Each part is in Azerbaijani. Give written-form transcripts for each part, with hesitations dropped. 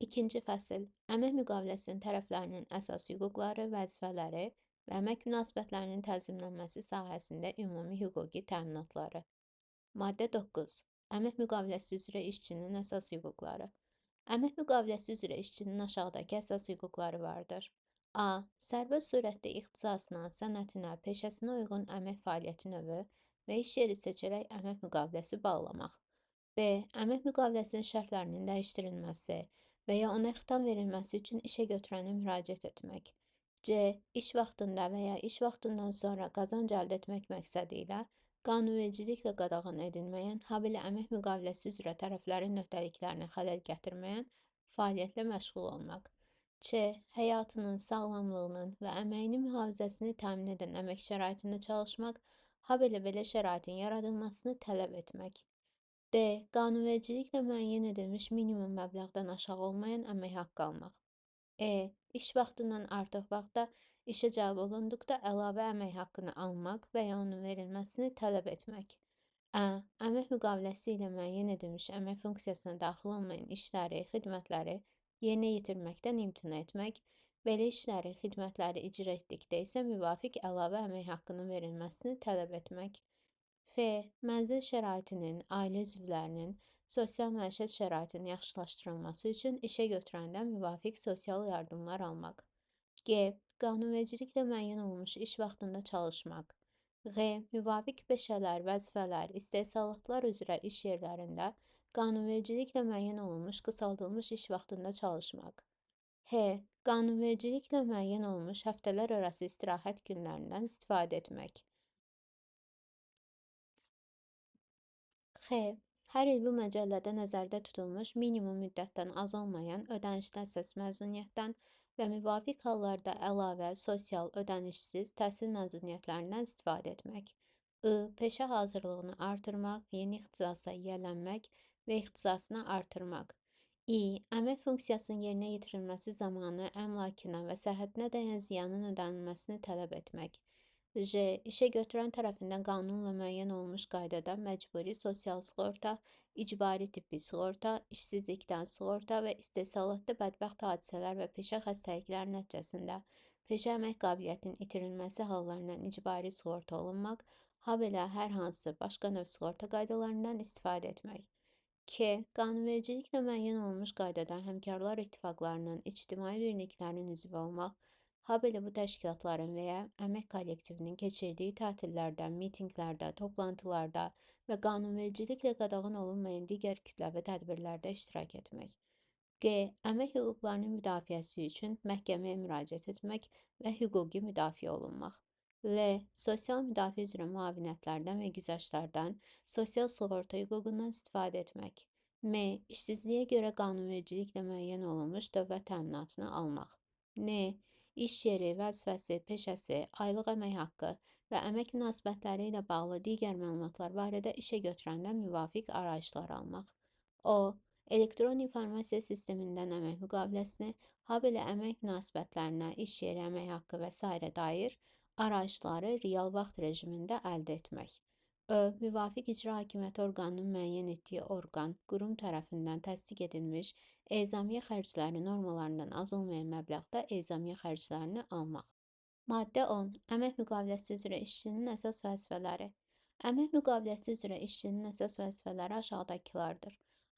İkinci fəsil. Əmək müqaviləsinin tərəflərinin əsas hüquqları, vəzifələri və əmək münasibətlərinin tənzimlənməsi sahəsində ümumi hüquqi təminatları. Maddə 9. Əmək müqaviləsi üzrə işçinin əsas hüquqları. Əmək müqaviləsi üzrə işçinin aşağıdakı əsas hüquqları vardır. A. Sərbəst surətdə ixtisasına, sənətinə, peşəsinə uyğun əmək fəaliyyəti növü və iş yeri seçərək əmək müqaviləsi bağlamaq. B. Əmək müqaviləsinin şərtlərinin dəyişdirilməsi və ya ona xitam verilməsi üçün işə götürənə müraciət etmək. C. İş vaxtında və ya iş vaxtından sonra qazanc əldə etmək məqsədi ilə qanunvericiliklə qadağan edilməyən, habelə əmək müqaviləsi üzrə tərəflərin öhdəliklərinə xələl gətirməyən fəaliyyətlə məşğul olmaq. Ç. Həyatının, sağlamlığının və əməyinin mühafizəsini təmin edən əmək şəraitində çalışmaq, habelə belə şəraitin yaradılmasını tələb etmək. D. Qanunvericiliklə müəyyən edilmiş minimum məbləğdən aşağı olmayan əmək haqqı almaq. E. İş vaxtından artıq vaxtda işə cəlb olunduqda əlavə əmək haqqını almaq və ya onun verilməsini tələb etmək. Ə. Əmək müqaviləsi ilə müəyyən edilmiş əmək funksiyasına daxil olmayan işləri, xidmətləri yerinə yetirməkdən imtina etmək, belə işləri, xidmətləri icra etdikdə isə müvafiq əlavə əmək haqqının verilməsini tələb etmək. F. Mənzil şəraitinin, ailə üzvlərinin sosial məişət şəraitinin yaxşılaşdırılması üçün işə götürəndən müvafiq sosial yardımlar almaq. G. Qanunvericiliklə müəyyən olunmuş iş vaxtında çalışmaq. G. Müvafiq peşələr, vəzifələr, istehsalatlar üzrə iş yerlərində qanunvericiliklə müəyyən olunmuş qısaldılmış iş vaxtında çalışmaq. H. Qanunvericiliklə müəyyən olunmuş həftələr arası istirahət günlərindən istifadə etmək. X. Hər il bu məcəllədə nəzərdə tutulmuş minimum müddətdən az olmayan ödənişli əsas məzuniyyətdən və müvafiq hallarda əlavə, sosial, ödənişsiz təhsil məzuniyyətlərindən istifadə etmək. I. Peşə hazırlığını artırmaq, yeni ixtisasa yiyələnmək və ixtisasını artırmaq. İ. Əmək funksiyasının yerinə yetirilməsi zamanı əmlakına və səhhətinə dəyən ziyanın ödənilməsini tələb etmək. J. İşə götürən tərəfindən qanunla müəyyən olunmuş qaydada məcburi sosial sığorta, icbari tibbi sığorta, işsizlikdən sığorta və istehsalatda bədbəxt hadisələr və peşə xəstəlikləri nəticəsində peşə əmək qabiliyyətinin itirilməsi hallarından icbari sığorta olunmaq, habelə hər hansı başqa növ sığorta qaydalarından istifadə etmək. K. Qanunvericiliklə müəyyən olunmuş qaydada həmkarlar ittifaqlarının, ictimai birliklərinin üzvü olmaq, habelə bu təşkilatların və ya əmək kollektivinin keçirdiyi tətillərdə, mitinqlərdə, toplantılarda və qanunvericiliklə qadağan olunmayan digər kütləvi tədbirlərdə iştirak etmək. G. Əmək hüquqlarının müdafiəsi üçün məhkəməyə müraciət etmək və hüquqi müdafiə olunmaq. L. Sosial müdafiə üzrə müavinətlərdən və güzəştlərdən sosial sığorta hüququndan istifadə etmək. M. İşsizliyə görə qanunvericiliklə müəyyən olunmuş dövlət təminatını almaq. N. İş yeri, vəzifəsi, peşəsi, aylıq əmək haqqı və əmək münasibətləri ilə bağlı digər məlumatlar barədə işə götürəndən müvafiq arayışlar almaq. O. Elektron informasiya sistemindən əmək müqaviləsini, habelə əmək münasibətlərinə, iş yeri, əmək haqqı və s. dair arayışları real vaxt rejimində əldə etmək. Ö. Müvafiq icra hakimiyyəti orqanının müəyyən etdiyi orqan, qurum tərəfindən təsdiq edilmiş ezamiyyə xərcləri normalarından az olmayan məbləğdə ezamiyyə xərclərini almaq. Maddə 10. Əmək müqaviləsi üzrə işçinin əsas vəzifələri. Əmək müqaviləsi üzrə işçinin əsas vəzifələri aşağıdakılardır.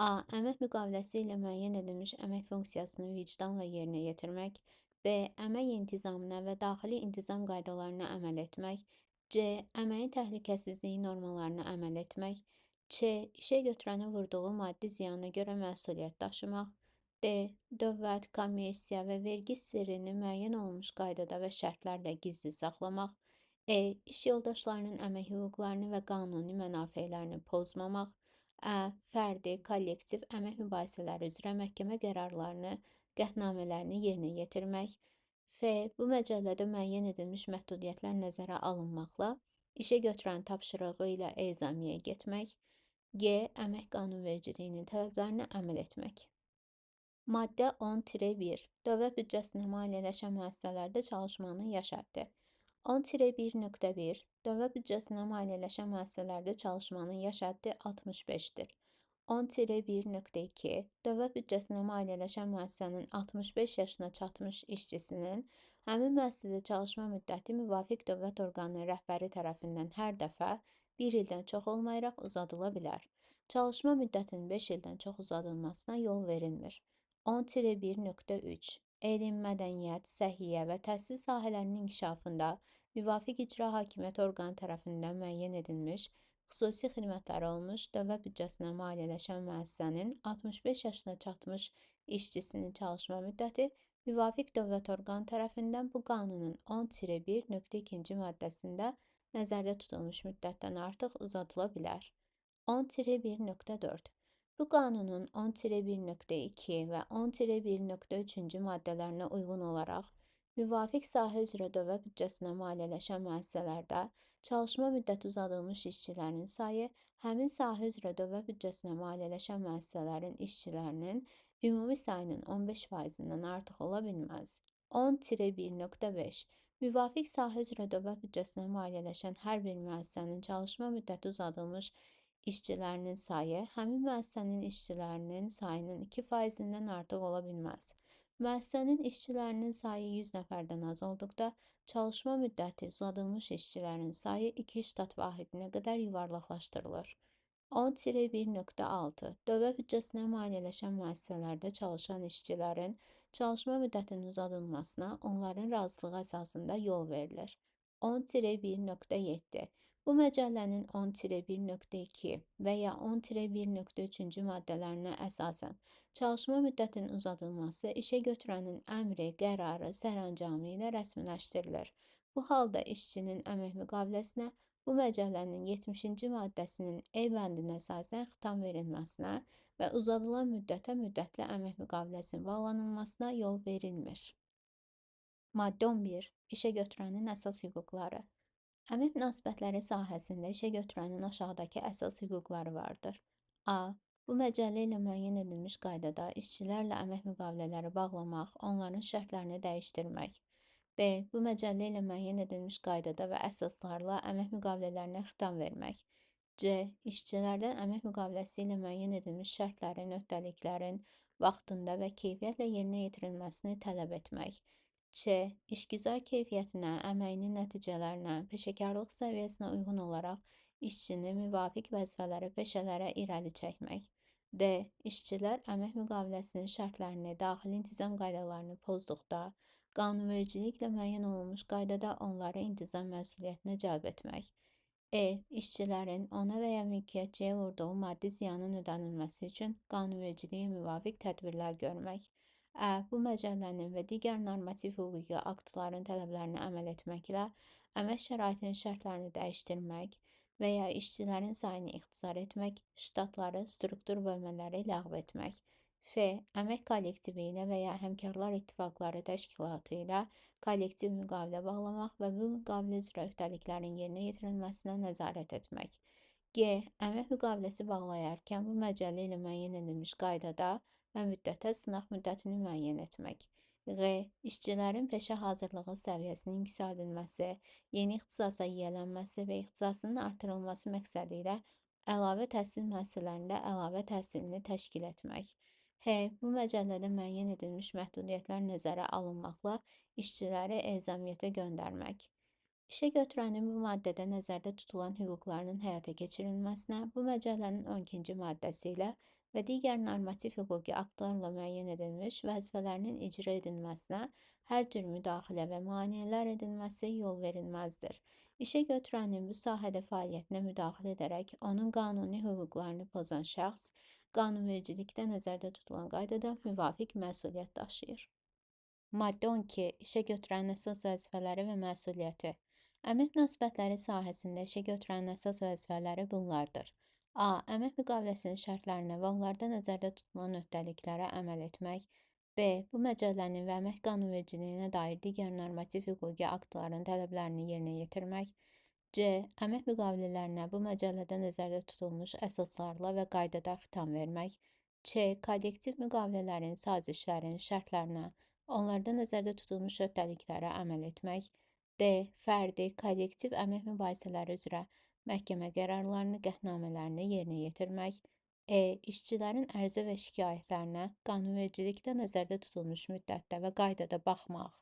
A. Əmək müqaviləsi ilə müəyyən edilmiş əmək funksiyasını vicdanla yerinə yetirmək. B. Əmək intizamına və daxili intizam qaydalarına əməl etmək. C. Əməyin təhlükəsizliyi normalarına əməl etmək. Ç. İşə götürənə vurduğu maddi ziyana görə məsuliyyət daşımaq. D. Dövlət, kommersiya və vergi sirrini müəyyən olunmuş qaydada və şərtlərlə gizli saxlamaq. E. İş yoldaşlarının əmək hüquqlarını və qanuni mənafelerini pozmamaq. Ə. Fərdi, kollektiv əmək mübahisələri üzrə məhkəmə qərarlarını, qətnamələrini yerinə yetirmək. F. Bu məcəllədə müəyyən edilmiş məhdudiyyətlər nəzərə alınmaqla işə götürən tapşırığı ilə ezamiyə getmək. G. Əmək qanunvericiliyinin tələblərinə əməl etmək. Maddə 10-1. Dövlət büdcəsinə maliyyələşən müəssisələrdə çalışmanın yaş həddi. 10-1.1. Dövlət büdcəsinə maliyyələşən müəssisələrdə çalışmanın yaş həddi 65-dir. 10-1.2 Dövlət büdcəsinə maliyyələşən müəssisənin 65 yaşına çatmış işçisinin həmin müəssisədə çalışma müddəti müvafiq dövlət orqanının rəhbəri tərəfindən hər dəfə 1 ildən çox olmayaraq uzadıla bilər. Çalışma müddətinin 5 ildən çox uzadılmasına yol verilmir. 10-1.3 Elm, mədəniyyət, səhiyyə və təhsil sahələrinin inkişafında müvafiq icra hakimiyyət orqanı tərəfindən müəyyən edilmiş xüsusi xidmətləri olmuş dövlət büdcəsinə maliyyələşən müəssisənin 65 yaşına çatmış işçisinin çalışma müddəti müvafiq dövlət orqanı tərəfindən bu qanunun 10-1.2 maddəsində nəzərdə tutulmuş müddətdən artıq uzadıla bilər. 10-1.4 Bu qanunun 10-1.2 və 10-1.3 maddələrinə uyğun olaraq müvafiq sahə üzrə dövlət büdcəsinə maliyyələşən müəssisələrdə çalışma müddəti uzadılmış işçilərin sayı həmin sahə üzrə dövlət büdcəsinə maliyyələşən müəssisələrin işçilərinin ümumi sayının 15%-dən artıq ola bilməz. 10-1.5 Müvafiq sahə üzrə dövlət büdcəsinə maliyyələşən hər bir müəssisənin çalışma müddəti uzadılmış işçilərinin sayı həmin müəssisənin işçilərinin sayının 2%-dən artıq ola bilməz. Müəssisənin işçilərinin sayı 100 nəfərdən az olduqda, çalışma müddəti uzadılmış işçilərin sayı 2 ştat vahidinə qədər yuvarlaqlaşdırılır. 10-1.6 Dövlət büdcəsinə maliyyələşən müəssisələrdə çalışan işçilərin çalışma müddətinin uzadılmasına onların razılığı əsasında yol verilir. 10-1.7 Bu məcəllənin 10-1.2 və ya 10-1.3 maddələrinə əsasən çalışma müddətinin uzadılması işəgötürənin əmri, qərarı, sərəncamı ilə rəsmiləşdirilir. Bu halda işçinin əmək müqaviləsinə bu məcəllənin 70-ci maddəsinin E bəndinə əsasən xitam verilməsinə və uzadılan müddətə müddətli əmək müqaviləsinin bağlanılmasına yol verilmir. Maddə 11. İşəgötürənin əsas hüquqları Əmək münasibətləri sahəsində işəgötürənin aşağıdakı əsas hüquqları vardır. A. Bu məcəllə ilə müəyyən edilmiş qaydada işçilərlə əmək müqavilələri bağlamaq, onların şərtlərini dəyişdirmək. B. Bu məcəllə ilə müəyyən edilmiş qaydada və əsaslarla əmək müqavilələrinə xitam vermək. C. İşçilərdən əmək müqaviləsi ilə müəyyən edilmiş şərtlərin, öhdəliklərin vaxtında və keyfiyyətlə yerinə yetirilməsini tələb etmək. Ç. İşgüzar keyfiyyətinə, əməyinin nəticələrinə, peşəkarlıq səviyyəsinə uyğun olaraq işçini müvafiq vəzifələrə, peşələrə irəli çəkmək. D. İşçilər əmək müqaviləsinin şərtlərini, daxili intizam qaydalarını pozduqda, qanunvericiliklə müəyyən olunmuş qaydada onları intizam məsuliyyətinə cəlb etmək. E. İşçilərin ona və ya mülkiyyətçiyə vurduğu maddi ziyanın ödənilməsi üçün qanunvericiliyə müvafiq tədbirlər görmək. Bu məcəllənin və digər normativ hüquqi aktların tələblərinə əməl etməklə əmək şəraitinin şərtlərini dəyişdirmək və ya işçilərin sayını ixtisar etmək, ştatları, struktur bölmələri ləğv etmək. F. Əmək kollektivi ilə və ya həmkarlar ittifaqları təşkilatı ilə kollektiv müqavilə bağlamaq və bu müqavilə üzrə öhdəliklərin yerinə yetirilməsinə nəzarət etmək. G. Əmək müqaviləsi bağlayarkən bu məcəllə ilə müəyyən edilmiş qaydada və müddətə sınaq müddətini müəyyən etmək. G. İşçilərin peşə hazırlığı səviyyəsinin yüksəldilməsi, yeni ixtisasa yiyələnməsi və ixtisasının artırılması məqsədi ilə əlavə təhsil müəssisələrində əlavə təhsilini təşkil etmək. H. Bu məcəllədə müəyyən edilmiş məhdudiyyətlər nəzərə alınmaqla işçiləri ezamiyyətə göndərmək. İşəgötürənin bu maddədə nəzərdə tutulan hüquqlarının həyata keçirilməsinə bu məcəllənin 12-ci maddəsi ilə və digər normativ hüquqi aktlarla müəyyən edilmiş vəzifələrinin icra edilməsinə hər cür müdaxilə və maneələr edilməsi yol verilməzdir. İşəgötürənin bu sahədə fəaliyyətinə müdaxilə edərək onun qanuni hüquqlarını pozan şəxs qanunvericilikdə nəzərdə tutulan qaydada müvafiq məsuliyyət daşıyır. Maddə 12. İşəgötürənin əsas vəzifələri və məsuliyyəti Əmək münasibətləri sahəsində işəgötürənin əsas vəzifələri bunlardır. A. Əmək müqaviləsinin şərtlərinə və onlarda nəzərdə tutulan öhdəliklərə əməl etmək. B. Bu məcəllənin və əmək qanunvericiliyinə dair digər normativ hüquqi aktların tələblərini yerinə yetirmək. C. Əmək müqavilələrinə bu məcəllədə nəzərdə tutulmuş əsaslarla və qaydada xitam vermək. Ç. Kollektiv müqavilələrin, sazişlərin, şərtlərinə, onlarda nəzərdə tutulmuş öhdəliklərə əməl etmək. D. Fərdi, kollektiv əmək mübahisələri üzrə məhkəmə qərarlarını, qətnamələrini yerinə yetirmək. İşçilərin ərizə və şikayətlərinə qanunvericilikdə nəzərdə tutulmuş müddətdə və qaydada baxmaq.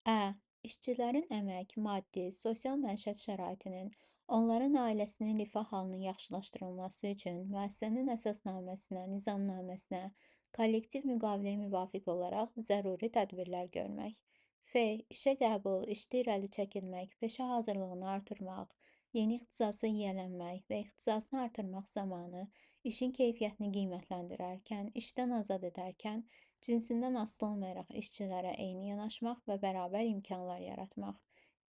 Ə. İşçilərin əmək, maddi, sosial məişət şəraitinin, onların ailəsinin rifah halının yaxşılaşdırılması üçün müəssisənin əsasnaməsinə, nizamnaməsinə, kollektiv müqaviləyə müvafiq olaraq zəruri tədbirlər görmək. F. İşə qəbul, işdə irəli çəkilmək, peşə hazırlığını artırmaq, yeni ixtisasa yiyələnmək və ixtisasını artırmaq zamanı işin keyfiyyətini qiymətləndirərkən, işdən azad edərkən, cinsindən asılı olmayaraq işçilərə eyni yanaşmaq və bərabər imkanlar yaratmaq.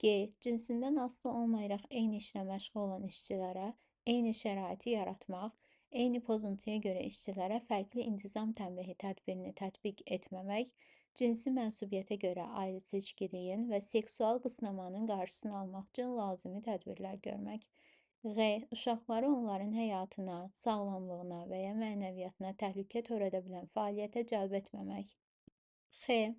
G. Cinsindən asılı olmayaraq eyni işlə məşğul olan işçilərə eyni şəraiti yaratmaq, eyni pozuntuya görə işçilərə fərqli intizam tənbihi tədbirini tətbiq etməmək, cinsi mənsubiyyətə görə ayrı seçkiliyin və seksual qısnamanın qarşısını almaq üçün lazımi tədbirlər görmək. Ğ. Uşaqları onların həyatına, sağlamlığına və ya mənəviyyatına təhlükə törədə bilən fəaliyyətə cəlb etməmək. X.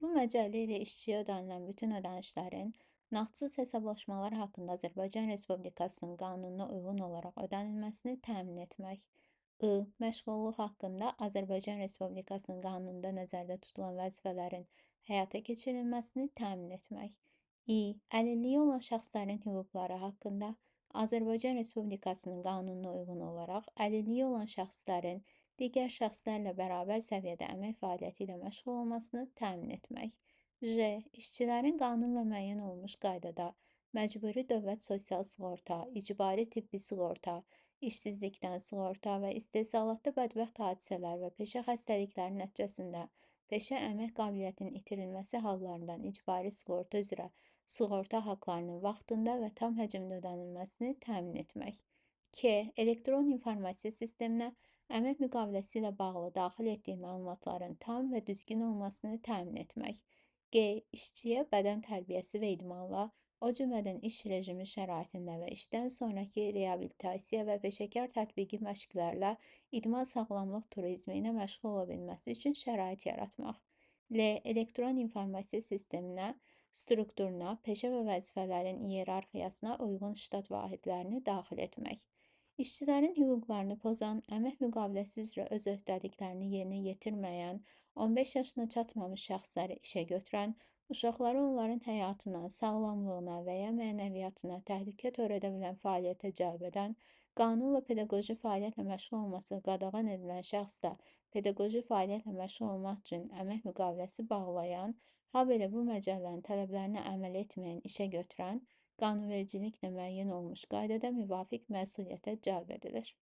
Bu məcəllə ilə işçiyə ödənilən bütün ödənişlərin nağdsız hesablaşmalar haqqında Azərbaycan Respublikasının qanununa uyğun olaraq ödənilməsini təmin etmək. I. Məşğulluq haqqında Azərbaycan Respublikasının qanununda nəzərdə tutulan vəzifələrin həyata keçirilməsini təmin etmək. İ. Əlilliyi olan şəxslərin hüquqları haqqında Azərbaycan Respublikasının qanununa uyğun olaraq əlilliyi olan şəxslərin digər şəxslərlə bərabər səviyyədə əmək fəaliyyəti ilə məşğul olmasını təmin etmək. J. İşçilərin qanunla müəyyən olunmuş qaydada məcburi dövlət sosial sığorta, icbari tibbi sığorta, işsizlikdən sığorta və istehsalatda bədbəxt hadisələr və peşə xəstəlikləri nəticəsində peşə əmək qabiliyyətinin itirilməsi hallarından icbari sığorta üzrə sığorta haqlarının vaxtında və tam həcmdə ödənilməsini təmin etmək. K. Elektron informasiya sisteminə əmək müqaviləsi ilə bağlı daxil etdiyi məlumatların tam və düzgün olmasını təmin etmək. G. İşçiyə bədən tərbiyəsi və idmanla, o cümlədən iş rejimi şəraitində və işdən sonrakı reabilitasiya və peşəkar tətbiqi məşqlərlə idman sağlamlıq turizmi ilə məşğul ola bilməsi üçün şərait yaratmaq. L. Elektron informasiya sisteminə, strukturuna, peşə və vəzifələrin iyerarxiyasına uyğun ştat vahidlərini daxil etmək. İşçilərin hüquqlarını pozan, əmək müqaviləsi üzrə öz öhdəliklərini yerinə yetirməyən, 15 yaşına çatmamış şəxsləri işə götürən, uşaqları onların həyatına, sağlamlığına və ya mənəviyyatına təhlükə törədə bilən fəaliyyətə cəlb edən, qanunla pedaqoji fəaliyyətlə məşğul olması qadağan edilən şəxslə pedaqoji fəaliyyətlə məşğul olmaq üçün əmək müqaviləsi bağlayan, habelə bu məcəllənin tələblərinə əməl etməyən işə götürən, qanunvericiliklə müəyyən olunmuş qaydada müvafiq məsuliyyətə cəlb edilir.